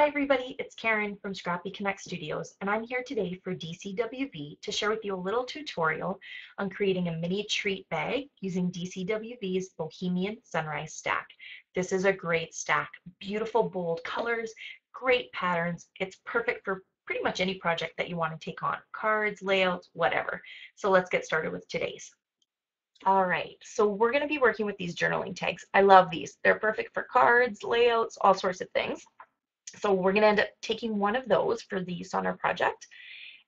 everybody, it's Karen from Scrappy Connect Studios, and I'm here today for DCWV to share with you a little tutorial on creating a mini treat bag using DCWV's Bohemian Sunrise stack. This is a great stack, beautiful bold colors, great patterns. It's perfect for pretty much any project that you want to take on, cards, layouts, whatever. So let's get started with today's. All right, so we're going to be working with these journaling tags. I love these. They're perfect for cards, layouts, all sorts of things. So we're going to end up taking one of those for the use on our project.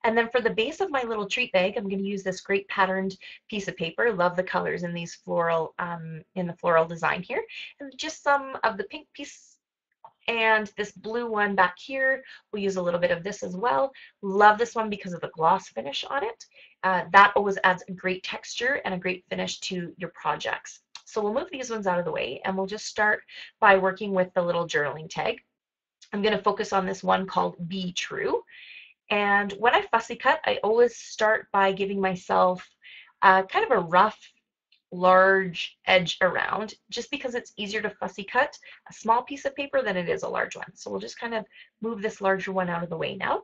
And then for the base of my little treat bag, I'm going to use this great patterned piece of paper. Love the colors in these floral, in the floral design here. And just some of the pink piece and this blue one back here. We'll use a little bit of this as well. Love this one because of the gloss finish on it. That always adds a great texture and a great finish to your projects. So we'll move these ones out of the way and we'll just start by working with the little journaling tag. I'm going to focus on this one called Be True. And when I fussy cut, I always start by giving myself kind of a rough, large edge around, just because it's easier to fussy cut a small piece of paper than it is a large one. So we'll just kind of move this larger one out of the way now.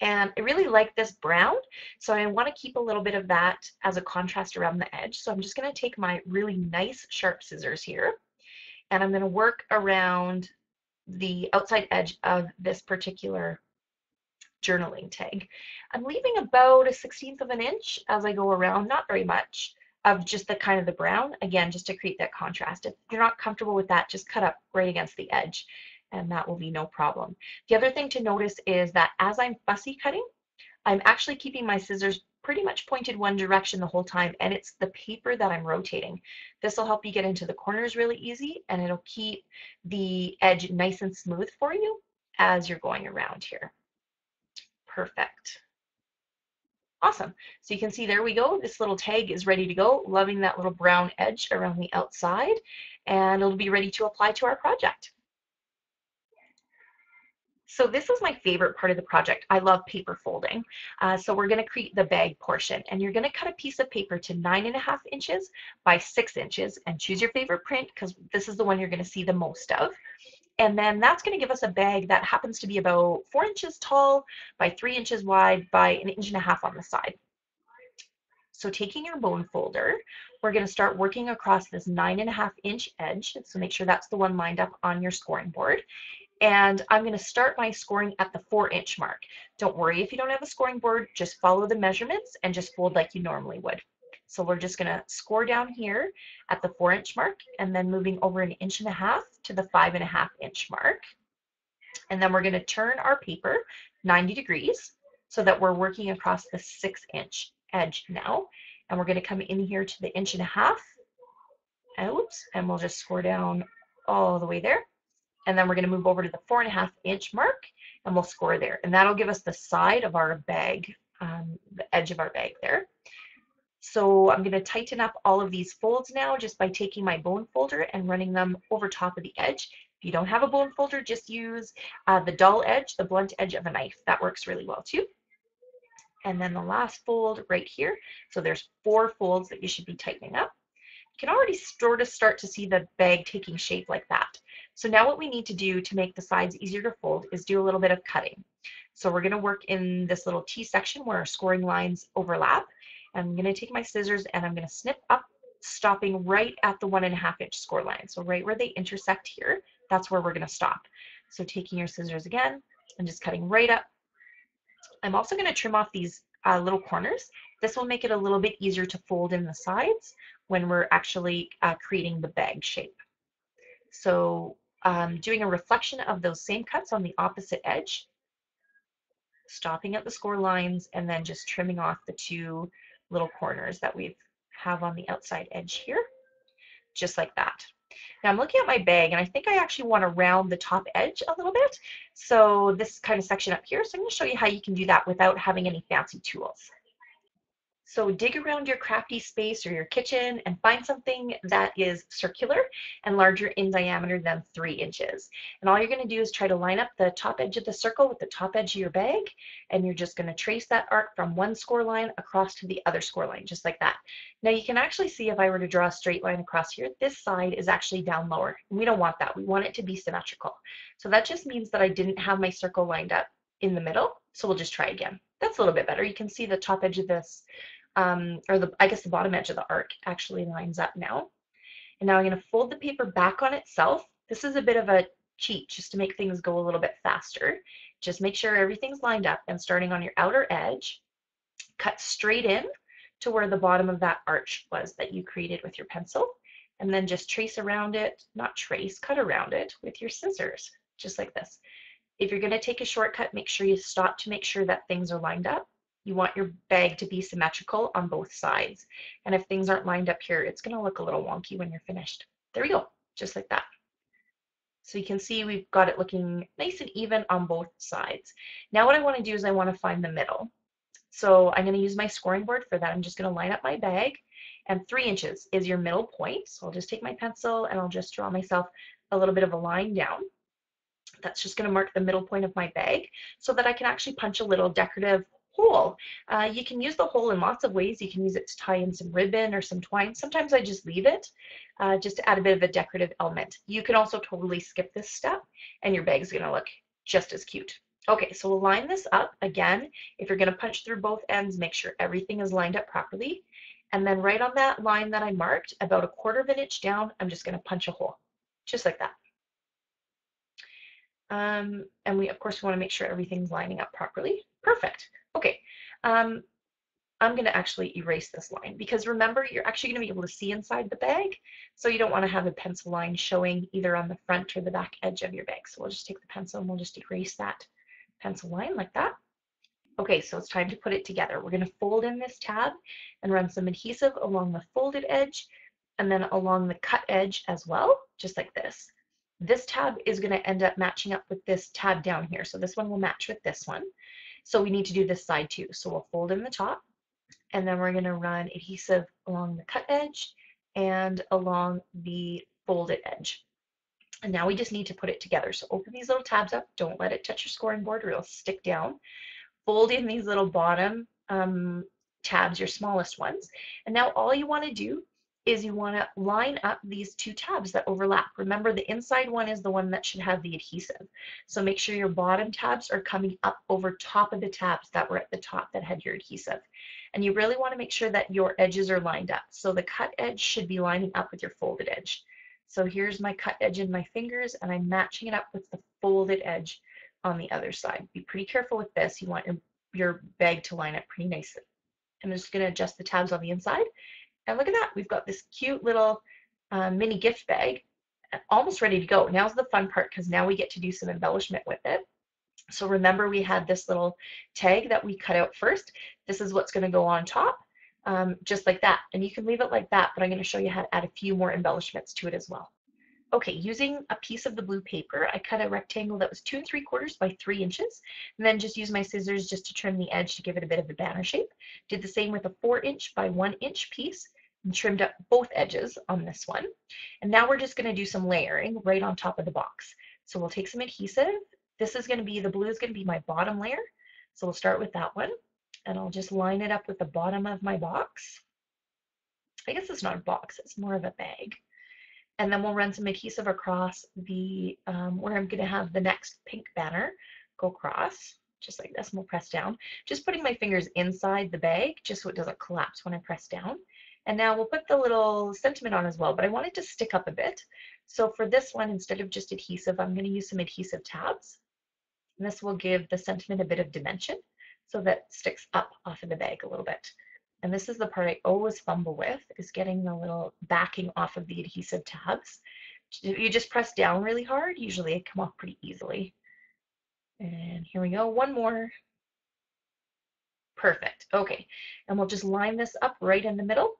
And I really like this brown, so I want to keep a little bit of that as a contrast around the edge. So I'm just going to take my really nice sharp scissors here, and I'm going to work around the outside edge of this particular journaling tag. I'm leaving about a 1/16 of an inch as I go around, not very much, of just the kind of the brown, again, just to create that contrast. If you're not comfortable with that, just cut up right against the edge and that will be no problem. The other thing to notice is that as I'm fussy cutting, I'm actually keeping my scissors pretty much pointed one direction the whole time, and it's the paper that I'm rotating. This will help you get into the corners really easy, and it'll keep the edge nice and smooth for you as you're going around here. Perfect. Awesome. So you can see there we go. This little tag is ready to go. Loving that little brown edge around the outside, and it'll be ready to apply to our project. So this is my favorite part of the project. I love paper folding. So we're going to create the bag portion, and you're going to cut a piece of paper to 9.5 inches by 6 inches, and choose your favorite print because this is the one you're going to see the most of. And then that's going to give us a bag that happens to be about 4 inches tall by 3 inches wide by 1.5 inches on the side. So taking your bone folder, we're going to start working across this 9.5 inch edge. So make sure that's the one lined up on your scoring board. And I'm going to start my scoring at the 4-inch mark. Don't worry if you don't have a scoring board, just follow the measurements and just fold like you normally would. So we're just going to score down here at the 4-inch mark, and then moving over 1.5 inches to the 5.5 inch mark. And then we're going to turn our paper 90 degrees so that we're working across the 6-inch edge now. And we're going to come in here to the 1.5 inches, and we'll just score down all the way there. And then we're going to move over to the 4.5 inch mark, and we'll score there. And that'll give us the side of our bag, the edge of our bag there. So I'm going to tighten up all of these folds now just by taking my bone folder and running them over top of the edge. If you don't have a bone folder, just use the dull edge, the blunt edge of a knife. That works really well too. And then the last fold right here. So there's 4 folds that you should be tightening up. You can already sort of start to see the bag taking shape like that. So now what we need to do to make the sides easier to fold is do a little bit of cutting. So we're going to work in this little T section where our scoring lines overlap. And I'm going to take my scissors and I'm going to snip up, stopping right at the 1.5 inch score line. So right where they intersect here, that's where we're going to stop. So taking your scissors again and just cutting right up. I'm also going to trim off these little corners. This will make it a little bit easier to fold in the sides when we're actually creating the bag shape. So doing a reflection of those same cuts on the opposite edge, stopping at the score lines, and then just trimming off the 2 little corners that we have on the outside edge here, just like that. Now I'm looking at my bag, and I think I actually want to round the top edge a little bit. So this kind of section up here, so I'm going to show you how you can do that without having any fancy tools. So dig around your crafty space or your kitchen and find something that is circular and larger in diameter than 3 inches. And all you're going to do is try to line up the top edge of the circle with the top edge of your bag, and you're just going to trace that arc from one score line across to the other score line, just like that. Now you can actually see if I were to draw a straight line across here, this side is actually down lower. And we don't want that. We want it to be symmetrical. So that just means that I didn't have my circle lined up in the middle. So we'll just try again. That's a little bit better. You can see the top edge of this I guess the bottom edge of the arc actually lines up now. And now I'm going to fold the paper back on itself. This is a bit of a cheat just to make things go a little bit faster. Just make sure everything's lined up, and starting on your outer edge, cut straight in to where the bottom of that arch was that you created with your pencil. And then just trace around it, not trace, cut around it with your scissors, just like this. If you're going to take a shortcut, make sure you stop to make sure that things are lined up. You want your bag to be symmetrical on both sides. And if things aren't lined up here, it's going to look a little wonky when you're finished. There we go, just like that. So you can see we've got it looking nice and even on both sides. Now what I want to do is I want to find the middle. So I'm going to use my scoring board for that. I'm just going to line up my bag, and 3 inches is your middle point. So I'll just take my pencil and I'll just draw myself a little bit of a line down. That's just going to mark the middle point of my bag so that I can actually punch a little decorative hole. You can use the hole in lots of ways. You can use it to tie in some ribbon or some twine. Sometimes I just leave it just to add a bit of a decorative element. You can also totally skip this step and your bag's going to look just as cute. Okay, so we'll line this up again. If you're going to punch through both ends, make sure everything is lined up properly. And then right on that line that I marked, about 1/4 of an inch down, I'm just going to punch a hole, just like that. And we, of course, want to make sure everything's lining up properly. Perfect. Okay. I'm going to actually erase this line because remember, you're actually going to be able to see inside the bag. So you don't want to have a pencil line showing either on the front or the back edge of your bag. So we'll just take the pencil and we'll just erase that pencil line like that. Okay, so it's time to put it together. We're going to fold in this tab and run some adhesive along the folded edge and then along the cut edge as well, just like this. This tab is going to end up matching up with this tab down here. So this one will match with this one. So we need to do this side too. So we'll fold in the top, and then we're going to run adhesive along the cut edge and along the folded edge. And now we just need to put it together. So open these little tabs up. Don't let it touch your scoring board or it'll stick down. Fold in these little bottom tabs, your smallest ones. And now all you want to do is you want to line up these two tabs that overlap. Remember, the inside one is the one that should have the adhesive. So make sure your bottom tabs are coming up over top of the tabs that were at the top that had your adhesive. And you really want to make sure that your edges are lined up. So the cut edge should be lining up with your folded edge. So here's my cut edge in my fingers, and I'm matching it up with the folded edge on the other side. Be pretty careful with this. You want your bag to line up pretty nicely. I'm just going to adjust the tabs on the inside. And look at that, we've got this cute little mini gift bag almost ready to go. Now's the fun part because now we get to do some embellishment with it. So remember, we had this little tag that we cut out first. This is what's going to go on top, just like that. And you can leave it like that, but I'm going to show you how to add a few more embellishments to it as well. Okay, using a piece of the blue paper, I cut a rectangle that was 2 3/4 by 3 inches, and then just use my scissors just to trim the edge to give it a bit of a banner shape. Did the same with a 4" by 1" piece, and trimmed up both edges on this one. And now we're just going to do some layering right on top of the box. So we'll take some adhesive. This is going to be, the blue is going to be my bottom layer. So we'll start with that one, and I'll just line it up with the bottom of my box. I guess it's not a box, it's more of a bag. And then we'll run some adhesive across the, where I'm going to have the next pink banner go across, just like this, and we'll press down. Just putting my fingers inside the bag, just so it doesn't collapse when I press down. And now we'll put the little sentiment on as well, but I want it to stick up a bit. So for this one, instead of just adhesive, I'm going to use some adhesive tabs. And this will give the sentiment a bit of dimension so that it sticks up off of the bag a little bit. And this is the part I always fumble with, is getting the little backing off of the adhesive tabs. You just press down really hard, usually they come off pretty easily. And here we go, one more. Perfect, okay. And we'll just line this up right in the middle.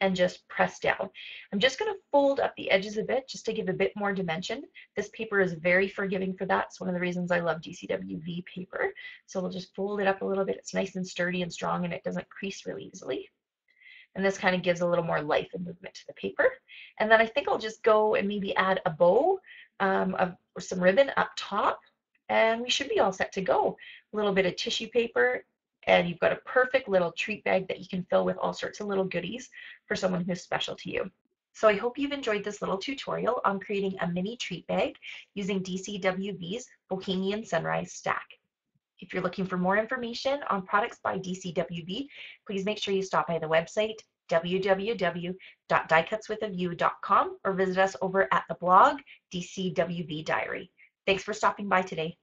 and just press down. I'm just going to fold up the edges a bit just to give a bit more dimension. This paper is very forgiving for that. It's one of the reasons I love DCWV paper. So we'll just fold it up a little bit. It's nice and sturdy and strong, and it doesn't crease really easily. And this kind of gives a little more life and movement to the paper. And then I think I'll just go and maybe add a bow or some ribbon up top, and we should be all set to go. A little bit of tissue paper, and you've got a perfect little treat bag that you can fill with all sorts of little goodies for someone who's special to you. So I hope you've enjoyed this little tutorial on creating a mini treat bag using DCWV's Bohemian Sunrise stack. If you're looking for more information on products by DCWV, please make sure you stop by the website www.diecutswithaview.com or visit us over at the blog DCWV Diary. Thanks for stopping by today.